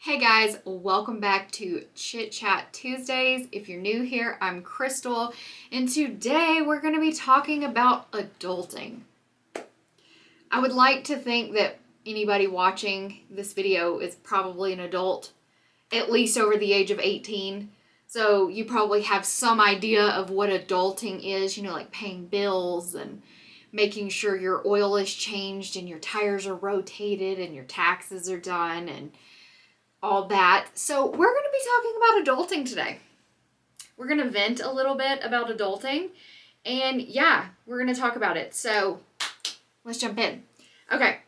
Hey guys, welcome back to Chit Chat Tuesdays. If you're new here, I'm Krystal, and today we're going to be talking about adulting. I would like to think that anybody watching this video is probably an adult, at least over the age of 18. So you probably have some idea of what adulting is, like paying bills and making sure your oil is changed and your tires are rotated and your taxes are done and all that. So we're going to be talking about adulting today. We're going to vent a little bit about adulting, and yeah, we're going to talk about it. So let's jump in. Okay,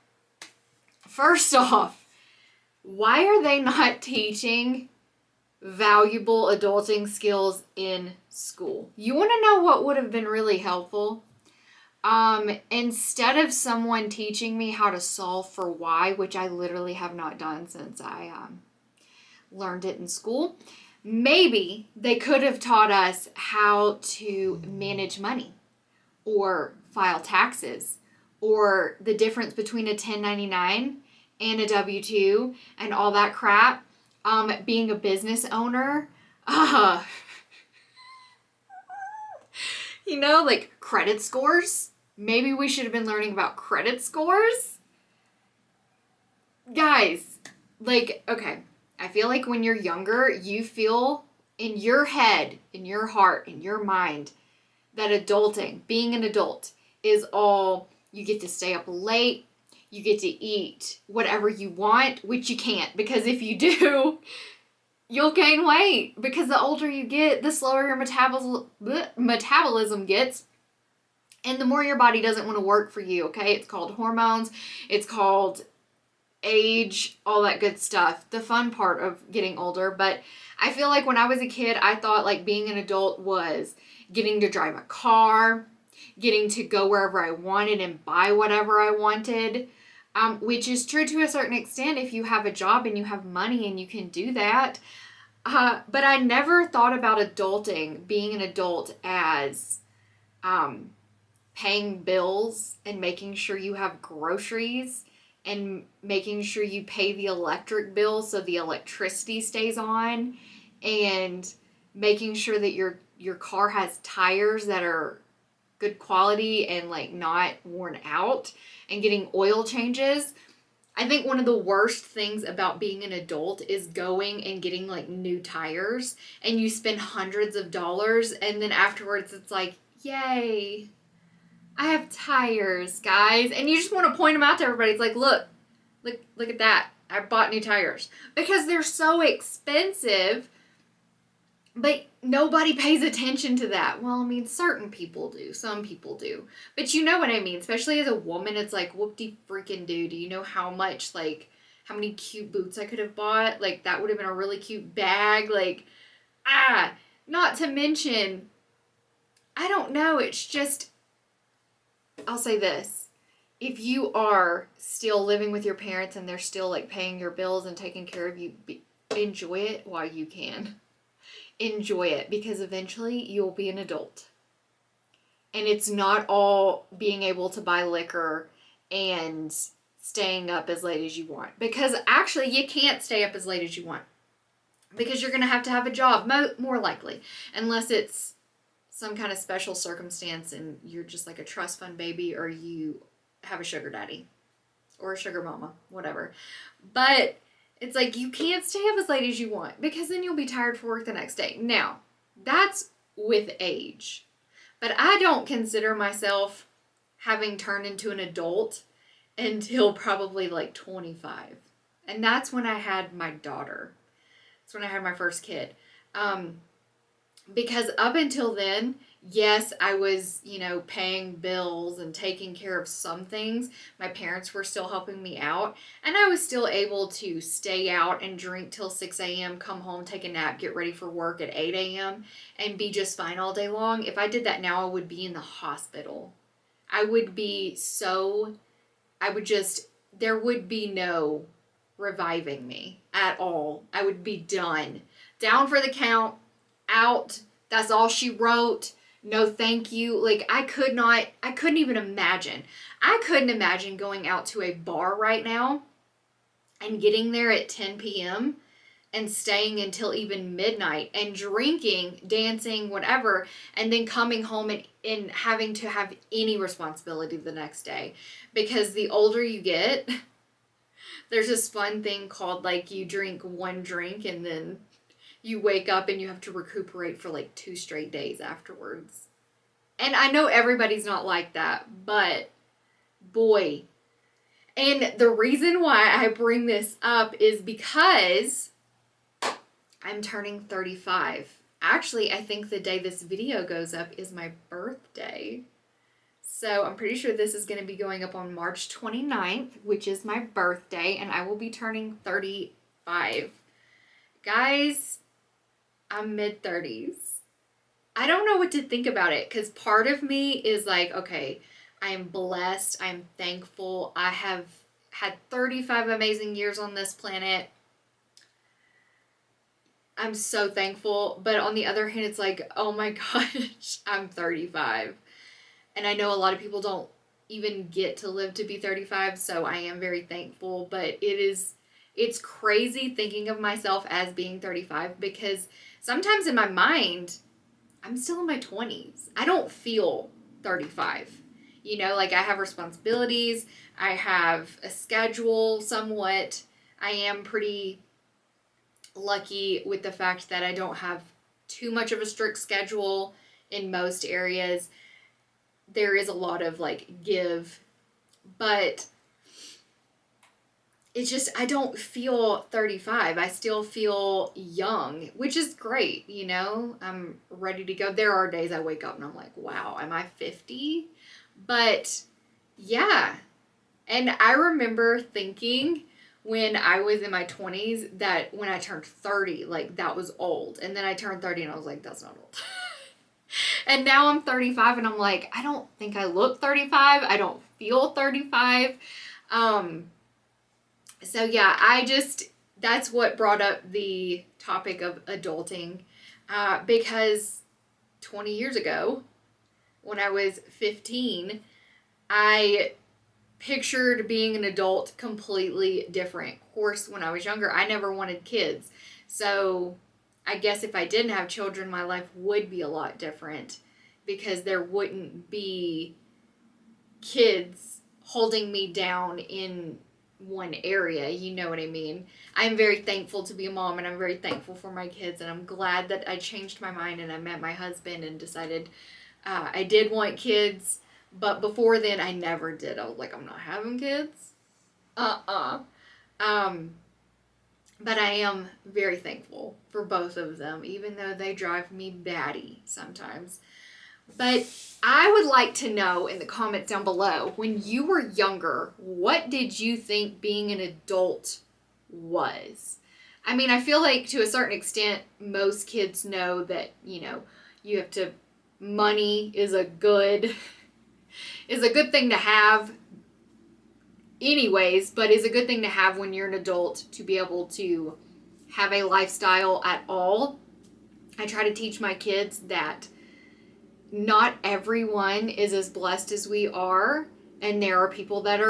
first off, why are they not teaching valuable adulting skills in school? You want to know what would have been really helpful? Instead of someone teaching me how to solve for why, which I literally have not done since I learned it in school, maybe they could have taught us how to manage money or file taxes or the difference between a 1099 and a W-2 and all that crap. Being a business owner, like credit scores. Maybe we should have been learning about credit scores. Guys, okay, I feel like when you're younger, you feel in your head, in your heart, in your mind, that adulting, being an adult, is all you get to stay up late, you get to eat whatever you want, which you can't, because if you do, you'll gain weight, because the older you get, the slower your metabolism gets, and the more your body doesn't want to work for you, okay? It's called hormones, it's called age, all that good stuff, the fun part of getting older. But I feel like when I was a kid, I thought like being an adult was getting to drive a car, getting to go wherever I wanted and buy whatever I wanted, which is true to a certain extent if you have a job and you have money and you can do that. But I never thought about adulting, being an adult, as paying bills and making sure you have groceries and making sure you pay the electric bill so the electricity stays on, and making sure that your car has tires that are good quality and like not worn out, and getting oil changes. I think one of the worst things about being an adult is going and getting like new tires, and you spend hundreds of dollars, and then afterwards it's like, yay, I have tires, guys. And you just want to point them out to everybody. It's like, look at that. I bought new tires. Because they're so expensive, but nobody pays attention to that. Well, I mean, certain people do. Some people do. But you know what I mean. Especially as a woman, it's like, whoop-de-freaking-do. Do you know how much, how many cute boots I could have bought? Like, that would have been a really cute bag. Not to mention, I don't know. It's just, I'll say this. If you are still living with your parents and they're still like paying your bills and taking care of you, enjoy it while you can. Enjoy it, because eventually you'll be an adult. And it's not all being able to buy liquor and staying up as late as you want. Because actually you can't stay up as late as you want. Because you're going to have a job, more likely. Unless it's some kind of special circumstance and you're just like a trust fund baby, or you have a sugar daddy or a sugar mama, whatever. But it's like you can't stay up as late as you want, because then you'll be tired for work the next day. Now, that's with age. But I don't consider myself having turned into an adult until probably like 25. And that's when I had my daughter. That's when I had my first kid. Because up until then, yes, I was, paying bills and taking care of some things. My parents were still helping me out. And I was still able to stay out and drink till 6 a.m., come home, take a nap, get ready for work at 8 a.m., and be just fine all day long. If I did that now, I would be in the hospital. There would be no reviving me at all. I would be done. Down for the count. Out. That's all she wrote. No thank you. I couldn't even imagine. I couldn't imagine going out to a bar right now and getting there at 10 p.m. and staying until even midnight and drinking, dancing, whatever, and then coming home and having to have any responsibility the next day. Because the older you get, there's this fun thing called like you drink one drink and then you wake up and you have to recuperate for like 2 straight days afterwards. And I know everybody's not like that, but boy. And the reason why I bring this up is because I'm turning 35. Actually, I think the day this video goes up is my birthday. So I'm pretty sure this is going to be going up on March 29th, which is my birthday, and I will be turning 35. Guys, I'm mid-30s. I don't know what to think about it, because part of me is like, okay, I am blessed, I'm thankful, I have had 35 amazing years on this planet. I'm so thankful, but on the other hand, it's like, oh my gosh, I'm 35. And I know a lot of people don't even get to live to be 35, so I am very thankful, but it's crazy thinking of myself as being 35, because sometimes in my mind, I'm still in my 20s. I don't feel 35. You know, like I have responsibilities, I have a schedule somewhat. I am pretty lucky with the fact that I don't have too much of a strict schedule in most areas. There is a lot of like give, but it's just, I don't feel 35. I still feel young, which is great, you know? I'm ready to go. There are days I wake up and I'm like, wow, am I 50? But yeah. And I remember thinking when I was in my 20s that when I turned 30, like that was old. And then I turned 30 and I was like, that's not old. And now I'm 35 and I'm like, I don't think I look 35. I don't feel 35. So yeah, that's what brought up the topic of adulting, because 20 years ago, when I was 15, I pictured being an adult completely different. Of course, when I was younger, I never wanted kids. So I guess if I didn't have children, my life would be a lot different, because there wouldn't be kids holding me down in one area, you know what I mean? I'm very thankful to be a mom, and I'm very thankful for my kids, and I'm glad that I changed my mind and I met my husband and decided I did want kids, but before then I never did. I was like, I'm not having kids. But I am very thankful for both of them, even though they drive me batty sometimes. But I would like to know in the comments down below, when you were younger, what did you think being an adult was? I mean, I feel like to a certain extent, most kids know that, you know, you have to, money is a good thing to have anyways, but is a good thing to have when you're an adult to be able to have a lifestyle at all. I try to teach my kids that not everyone is as blessed as we are, and there are people that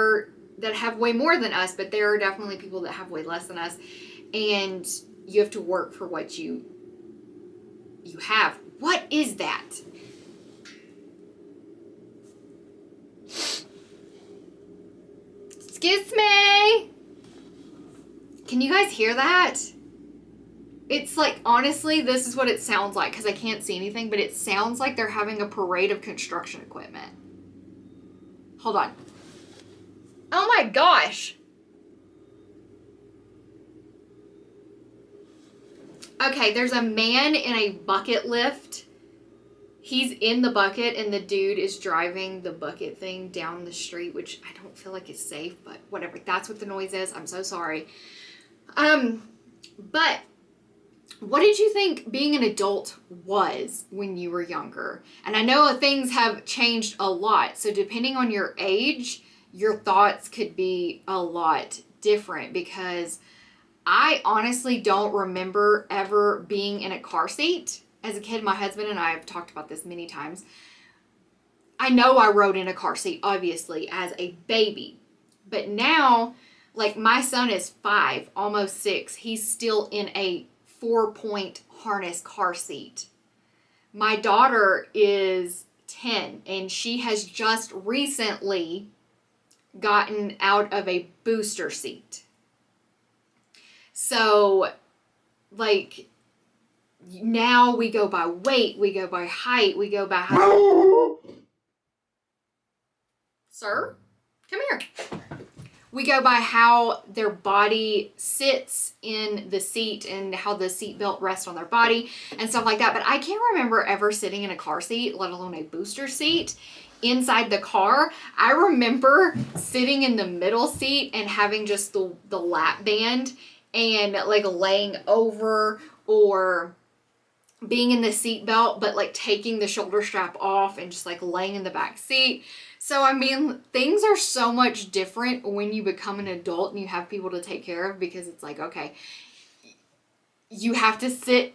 have way more than us, but there are definitely people that have way less than us, and you have to work for what you have. What is that? Excuse me? Can you guys hear that? It's like, honestly, this is what it sounds like, because I can't see anything, but it sounds like they're having a parade of construction equipment. Hold on. Oh my gosh. Okay, there's a man in a bucket lift. He's in the bucket, and the dude is driving the bucket thing down the street, which I don't feel like is safe, but whatever. That's what the noise is. I'm so sorry. But what did you think being an adult was when you were younger? And I know things have changed a lot. So depending on your age, your thoughts could be a lot different, because I honestly don't remember ever being in a car seat. As a kid, my husband and I have talked about this many times. I know I rode in a car seat, obviously, as a baby. But now, Like, my son is 5, almost 6. He's still in a 4-point harness car seat. My daughter is 10, and she has just recently gotten out of a booster seat. So, like, now we go by weight, we go by height, we go by how... Sir, come here. We go by how their body sits in the seat and how the seat belt rests on their body and stuff like that. But I can't remember ever sitting in a car seat, let alone a booster seat, inside the car. I remember sitting in the middle seat and having just the lap band and like laying over, or being in the seat belt, but like taking the shoulder strap off and just like laying in the back seat. So, I mean, things are so much different when you become an adult and you have people to take care of, because it's like, okay, you have to sit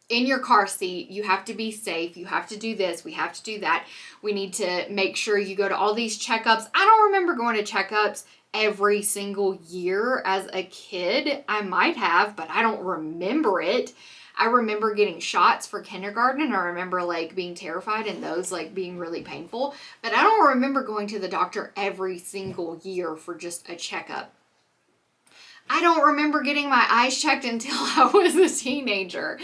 in your car seat, you have to be safe, you have to do this, we have to do that. We need to make sure you go to all these checkups. I don't remember going to checkups every single year as a kid. I might have, but I don't remember it. I remember getting shots for kindergarten, and I remember like being terrified and those like being really painful, but I don't remember going to the doctor every single year for just a checkup. I don't remember getting my eyes checked until I was a teenager.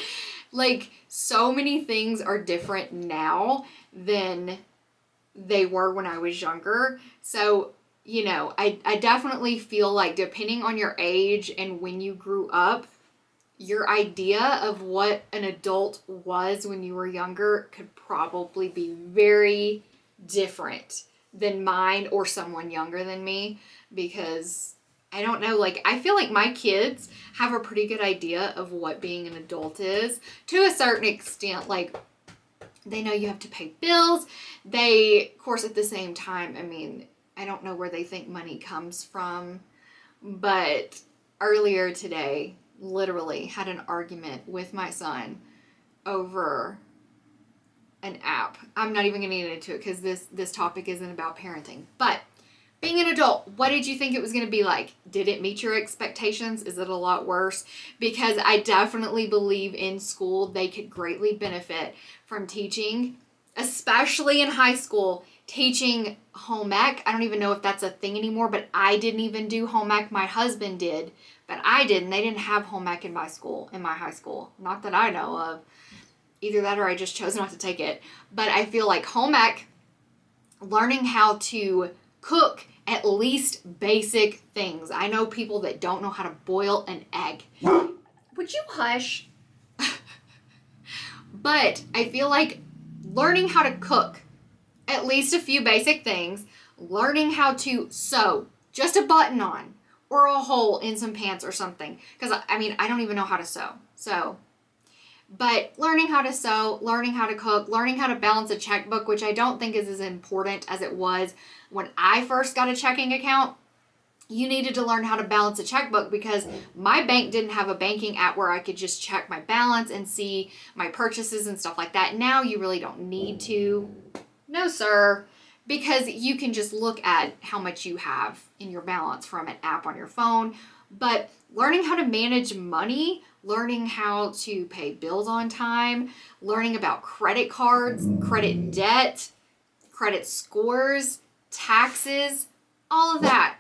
Like, so many things are different now than they were when I was younger. So, you know, I definitely feel like depending on your age and when you grew up, your idea of what an adult was when you were younger could probably be very different than mine or someone younger than me, because I don't know, like, I feel like my kids have a pretty good idea of what being an adult is to a certain extent. Like, they know you have to pay bills. They, of course, at the same time, I mean, I don't know where they think money comes from, but earlier today, literally had an argument with my son over an app. I'm not even going to get into it because this topic isn't about parenting. But being an adult, what did you think it was going to be like? Did it meet your expectations? Is it a lot worse? Because I definitely believe in school they could greatly benefit from teaching, especially in high school, teaching home ec. I don't even know if that's a thing anymore, but I didn't even do home ec. My husband did, but I didn't. They didn't have home ec in my high school. Not that I know of. Either that or I just chose not to take it. But I feel like home ec, learning how to cook at least basic things. I know people that don't know how to boil an egg. Would you hush? But I feel like learning how to cook at least a few basic things, learning how to sew just a button on or a hole in some pants or something. Because, I mean, I don't even know how to sew. But learning how to sew, learning how to cook, learning how to balance a checkbook, which I don't think is as important as it was when I first got a checking account. You needed to learn how to balance a checkbook because my bank didn't have a banking app where I could just check my balance and see my purchases and stuff like that. Now you really don't need to. No, sir. Because you can just look at how much you have in your balance from an app on your phone. But learning how to manage money, learning how to pay bills on time, learning about credit cards, credit debt, credit scores, taxes, all of that.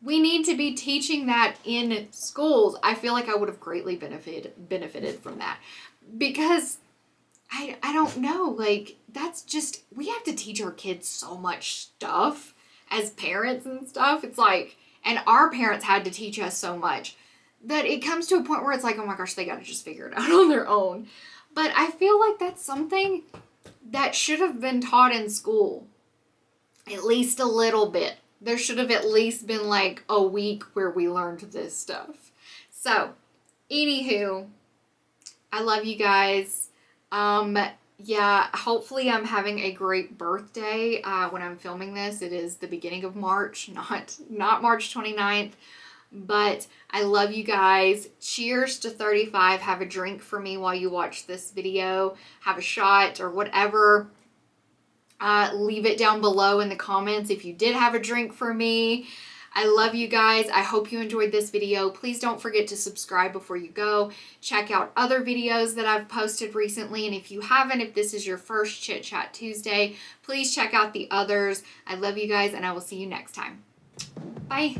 We need to be teaching that in schools. I feel like I would have greatly benefited from that. Because I don't know, like, that's just, we have to teach our kids so much stuff as parents and stuff. It's like, and our parents had to teach us so much that it comes to a point where it's like, oh my gosh, they got to just figure it out on their own. But I feel like that's something that should have been taught in school, at least a little bit. There should have at least been like a week where we learned this stuff. So, anywho, I love you guys. Yeah, hopefully I'm having a great birthday when I'm filming this. It is the beginning of March, not March 29th. But I love you guys. Cheers to 35. Have a drink for me while you watch this video. Have a shot or whatever. Leave it down below in the comments if you did have a drink for me. I love you guys. I hope you enjoyed this video. Please don't forget to subscribe before you go. Check out other videos that I've posted recently. And if you haven't, if this is your first Chit Chat Tuesday, please check out the others. I love you guys, and I will see you next time. Bye.